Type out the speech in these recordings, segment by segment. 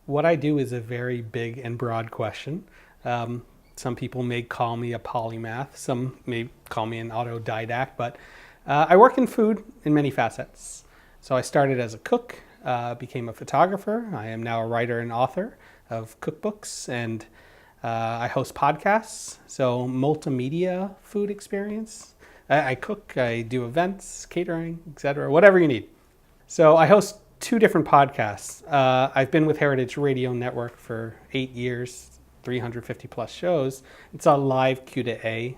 What I do is a very big and broad question. Some people may call me a polymath, some may call me an autodidact, but I work in food in many facets. So I started as a cook, became a photographer. I am now a writer and author of cookbooks, and I host podcasts, so multimedia food experience. I cook, I do events, catering, etc., whatever you need. So I host two different podcasts. I've been with Heritage Radio Network for 8 years, 350 plus shows. It's a live Q&A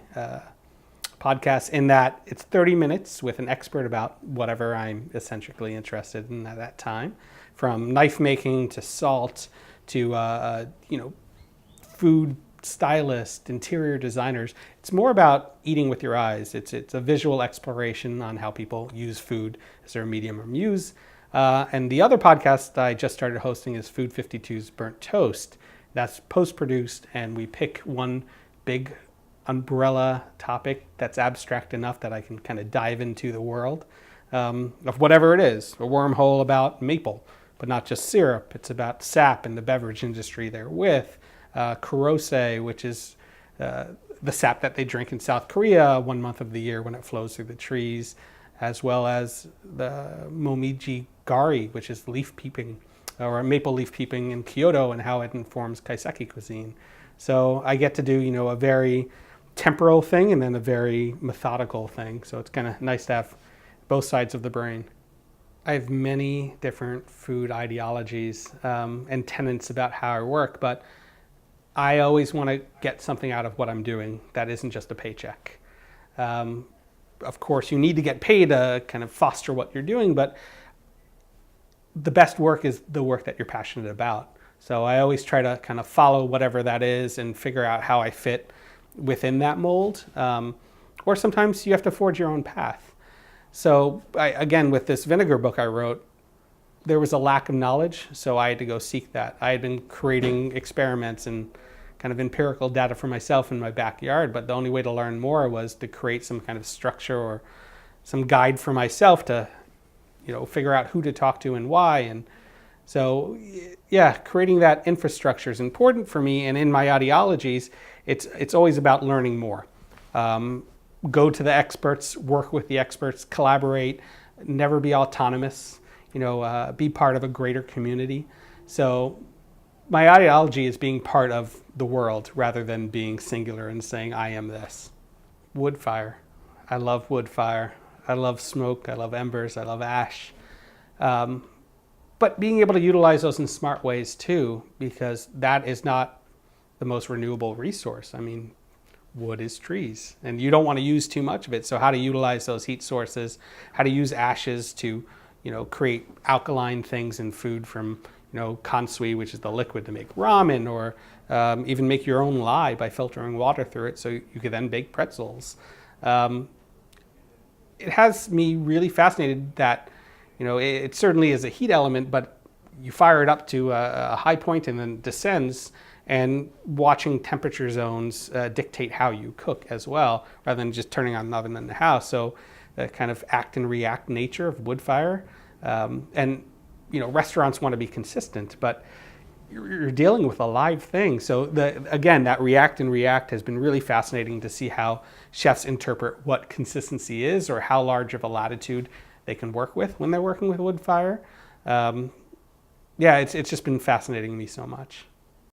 podcast in that it's 30 minutes with an expert about whatever I'm essentially interested in at that time, from knife making to salt to food stylists, interior designers. It's more about eating with your eyes. It's a visual exploration on how people use food as their medium of muse. And the other podcast I just started hosting is Food 52's Burnt Toast. That's post-produced, and we pick one big umbrella topic that's abstract enough that I can kind of dive into the world of whatever it is. A wormhole about maple, but not just syrup. It's about sap and the beverage industry therewith. Kurose, which is the sap that they drink in South Korea 1 month of the year when it flows through the trees, as well as the momiji gari, which is leaf peeping, or maple leaf peeping in Kyoto, and how it informs kaiseki cuisine. So I get to do, a very temporal thing and then a very methodical thing. So it's kind of nice to have both sides of the brain. I have many different food ideologies and tenets about how I work, but I always want to get something out of what I'm doing that isn't just a paycheck. Of course, you need to get paid to kind of foster what you're doing, but the best work is the work that you're passionate about. So I always try to kind of follow whatever that is and figure out how I fit within that mold. Or sometimes you have to forge your own path. So again, with this vinegar book I wrote, there was a lack of knowledge, so I had to go seek that. I had been creating experiments and kind of empirical data for myself in my backyard, but the only way to learn more was to create some kind of structure or some guide for myself to, figure out who to talk to and why. And so, yeah, creating that infrastructure is important for me. And in my ideologies, it's always about learning more. Go to the experts, work with the experts, collaborate, never be autonomous. Be part of a greater community. So my ideology is being part of the world rather than being singular and saying, I am this. Wood fire. I love wood fire. I love smoke. I love embers. I love ash. But being able to utilize those in smart ways too, because that is not the most renewable resource. I mean, wood is trees, and you don't want to use too much of it. So how to utilize those heat sources, how to use ashes to create alkaline things in food from, kansui, which is the liquid to make ramen, or even make your own lye by filtering water through it so you could then bake pretzels. It has me really fascinated that, it certainly is a heat element, but you fire it up to a high point and then descends, and watching temperature zones dictate how you cook as well, rather than just turning on an oven in the house. So the kind of act and react nature of wood fire. And restaurants want to be consistent, but you're dealing with a live thing. So again, that react and react has been really fascinating to see how chefs interpret what consistency is, or how large of a latitude they can work with when they're working with wood fire. It's just been fascinating me so much.